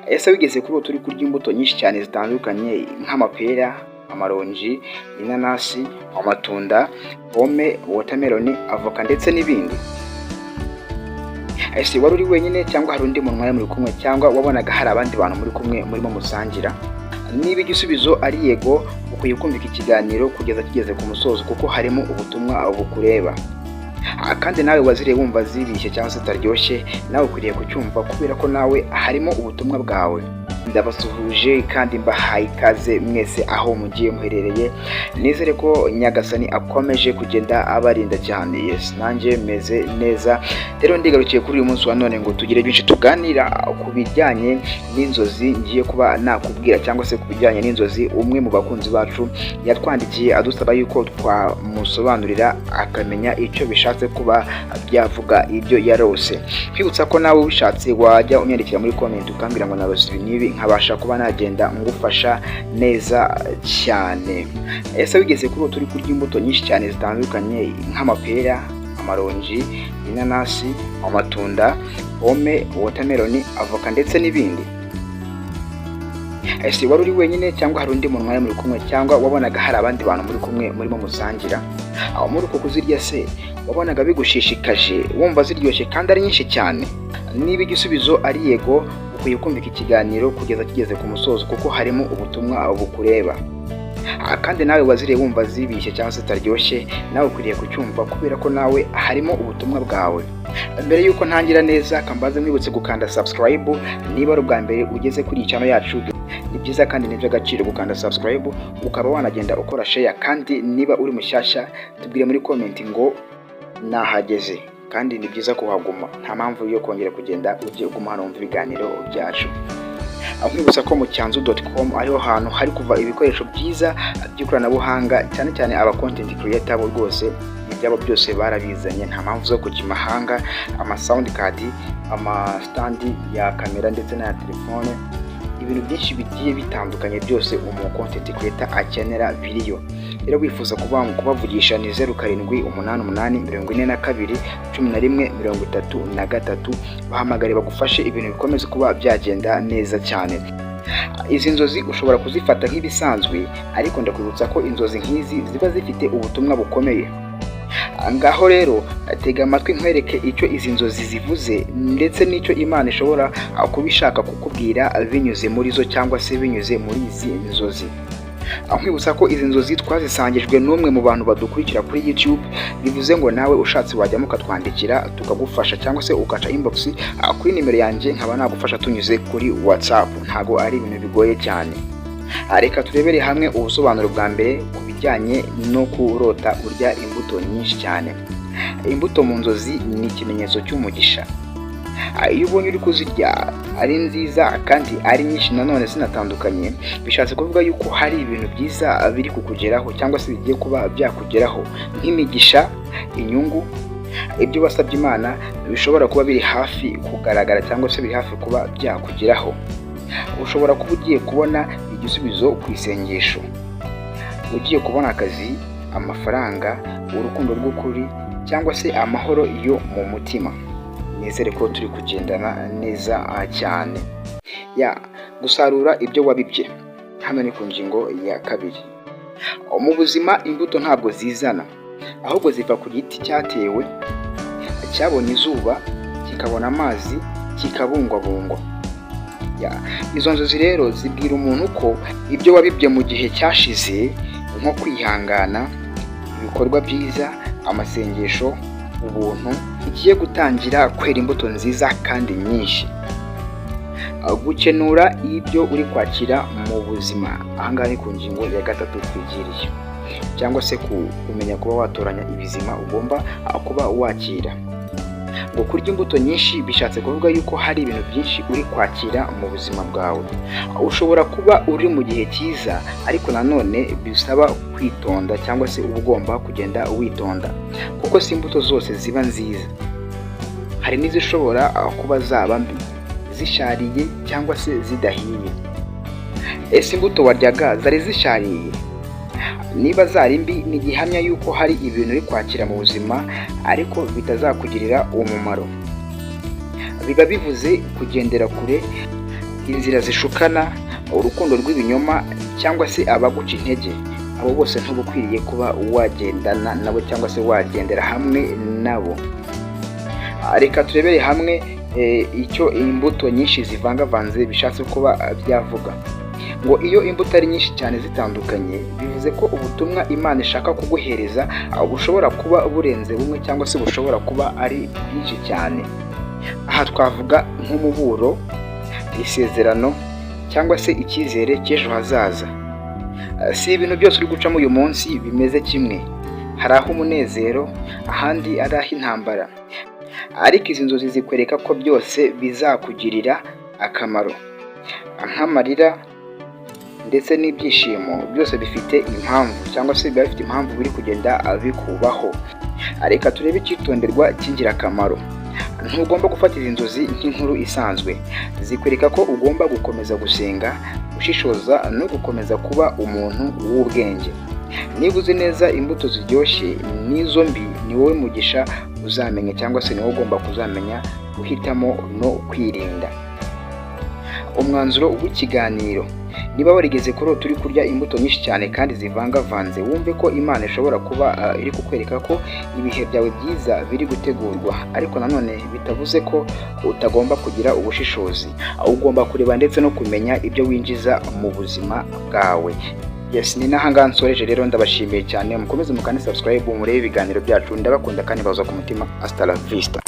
Ese wigeze kuri turi kurya imbuto nyinshi cyane zitandukanye nk'amapera, amaronji, inanasi, amatunda, pome, watermelon, avoka ndetse n'ibindi? Ese wari uri wenyine cyangwa hari undi muntu mwari muri kumwe, cyangwa wabonaga hari abandi bantu muri kumwe murimo musangira? Niba igisubizo ari yego, ukwiye kumva iki kiganiro kugeza kigeze ku musozo kuko harimo ubutumwa bukureba. Kandi nawe waziriye wumva zirishye cyangwa se zitaryoshye, nawe ukwiriye kucyumva kubera ko nawe harimo ubutumwa bwawe. Ndabasuhuje kandi mbahaye ikaze mwese aho mugiye muherereye. Nizere ko Nyagasani akomeje kugenda abarinda cyane. Yes, nanjye meze neza. Rero ndigarukiye kuri uyu munsi wa none ngo tugire byinshi tuganira ku bijyanye n'inzozi ngiye kuba nakubwira, cyangwa se ku bijyanye n'inzozi umwe mu bakunzi bacu yatwandikiye adusaba yuko twamusobanurira akamenya icyo bishatse kuba byavuga ibyo yarose. Kwibutsa ko nawe ubishatse wajya unyandikira muri comment ukambwira ngo narose nibi, nkabasha kuba nagenda ngufasha neza cyane. Ese wigeze kuri turi kurya imbuto nyinshi cyane zitandukanye nk'amapera, amaronji, inanasi, amatunda, pome, watermelon, avoka ndetse n'ibindi? Ese wari uri wenyine cyangwa hari undi muntu mwari muri kumwe, cyangwa wabonaga hari abandi bantu muri kumwe murimo musangira? Aho muri uko kuzirya se wabonaga bigushishikaje wumva ziryoshye kandi ari nyinshi cyane? Niba igisubizo ari yego, ukwiye kumva iki kiganiro kugeza kigeze ku musozo kuko harimo ubutumwa bukureba. Kandi nawe waziriye wumva zibishye cyangwa se zitaryoshye, nawe ukwiriye kucyumva kubera ko nawe harimo ubutumwa bwawe. Mbere yuko ntangira neza, kambaze mwibutse gukanda subscribe niba ari ubwa mbere ugeze kuri channel yacu. Ni byiza kandi ni by'agaciro gukanda subscribe, ukaba wanagenda ukora share, kandi niba uri mushyashya tubwire muri comment ngo nahageze. Kandi ni byiza kuhaguma, nta mpamvu yo kongera kugenda ujye uguma hano mu biganiro byacu. Nkwibutsa ko mu cyanzu.com ariho hantu hari kuva ibikoresho byiza by'ikoranabuhanga, cyane cyane aba content creator bo rwose ibyabo byose barabizanye, nta mpamvu zo kujya imahanga. Ama sound card, ama stand ya kamera ndetse na telefone, ibintu byinshi bigiye bitandukanye byose umu content creator akenera biriyo. Rero wifuza kubavugisha ni 0788421133, bahamagare bagufashe ibintu bikomeze kuba byagenda neza cyane. Izi nzozi ushobora kuzifata nk'ibisanzwe, ariko ndakwibutsa ko inzozi nk'izi ziba zifite ubutumwa bukomeye. Ngaho rero tega amatwi nkwereke icyo izi nzozi zivuze, ndetse n'icyo Imana ishobora kubishaka kukubwira binyuze muri zo, cyangwa se binyuze muri izi nzozi. Nkwibutsa ko izi nzozi twazisangijwe n'umwe mu bantu badukurikira kuri YouTube, bivuze ngo nawe ushatse wajyamo ukatwandikira tukagufasha, cyangwa se ugaca inbox kuri nimero yanjye nkaba nagufasha tunyuze kuri WhatsApp. Ntago ari ibintu bigoye cyane. Reka turebere hamwe ubusobanuro bwa mbere ku bijyanye no kurota urya imbuto nyinshi cyane. Imbuto mu nzozi ni ikimenyetso cy'umugisha. Iyo ubonye uri kuzirya ari nziza kandi ari nyinshi nanone zinatandukanye, bishatse kuvuga yuko hari ibintu byiza biri kukugeraho, cyangwa se bigiye kuba byakugeraho nk'imigisha, inyungu. Ibyo wasabye Imana bishobora kuba biri hafi kugaragara, cyangwa se biri hafi kuba byakugeraho. Ushobora kuba ugiye kubona igisubizo ku isengesho, ugiye kubona akazi, amafaranga, urukundo rw'ukuri, cyangwa se amahoro yo mu mutima. Nizere ko turi kugendana neza cyane. Gusarura ibyo wabibye, hano ni ku ngingo ya kabiri. Mu buzima imbuto ntabwo zizana, ahubwo ziva ku giti cyatewe, cyabonye izuba, kikabona amazi, kikabungwabungwa. Izo nzozi rero zibwira umuntu ko ibyo wabibye mu gihe cyashize, nko kwihangana, ibikorwa byiza, amasengesho, ubuntu, igiye gutangira kwera imbuto nziza kandi nyinshi. Gukenura ibyo uri kwakira mu buzima, ahangaha ni ku ngingo ya gatatu twigiriye, cyangwa se kumenya kuba watoranya ibizima ugomba kuba wakira. Ngo kurya imbuto nyinshi bishatse kuvuga yuko hari ibintu byinshi uri kwakira mu buzima bwawe. Ushobora kuba uri mu gihe cyiza, ariko nanone bisaba kwitonda, cyangwa se uba ugomba kugenda witonda, kuko si imbuto zose ziba nziza. Hari n'izishobora kuba zaba mbi, zishariye cyangwa se zidahiye. Ese imbuto waryaga zari zishariye? Niba zari mbi, ni gihamya yuko hari ibintu uri kwakira mu buzima ariko bitazakugirira umumaro. Biba bivuze kugendera kure inzira zishukana, urukundo rw'ibinyoma cyangwa se abaguca intege, abo bose ntubukwiriye kuba wagendana nabo cyangwa se wagendera hamwe nabo. Reka turebere hamwe icyo imbuto nyinshi zivangavanze bishatse kuba byavuga. Ngo iyo imbuto ari nyinshi cyane zitandukanye, bivuze ko ubutumwa Imana ishaka kuguhereza bushobora kuba burenze bumwe cyangwa se bushobora kuba ari bwinshi cyane. Aha twavuga nk'umuburo, isezerano cyangwa se icyizere cy'ejo hazaza. Si ibintu byose uri gucamo uyu munsi bimeze kimwe. Hari aho umunezero, ahandi ari ah'intambara. Ariko izi nzozi zikwereka ko byose bizakugirira akamaro. Nk'amarira ndetse n'ibyishimo byose bifite impamvu cyangwa se biba bifite impamvu biri kugenda bikubaho. Reka turebe icyitonderwa cy'ingirakamaro. Ntugomba gufata izi nzozi nk'inkuru isanzwe. Zikwereka ko ugomba gukomeza gusenga, gushishoza no gukomeza kuba umuntu w'ubwenge. Niba uzi neza imbuto ziryoshye n'izo mbi, ni wowe mugisha uzamenya cyangwa se ni wowe ugomba kuzamenya guhitamo no kwirinda. Umwanzuro w'ikiganiro: niba warigeze kurota uri kurya imbuto nyinshi cyane kandi zivangavanze, wumve ko Imana ishobora kuba iri kukwereka ko ibihe byawe byiza biri gutegurwa, ariko nanone bitavuze ko utagomba kugira ubushishozi. Ugomba kureba ndetse no kumenya ibyo winjiza mu buzima bwawe. Yes, ni nahangaha nsoreje rero. Ndabashimiye cyane, mukomeze mukane subscribe murebe ibiganiro byacu. Ndabakunda kandi baza ku mutima. Hasta la vista.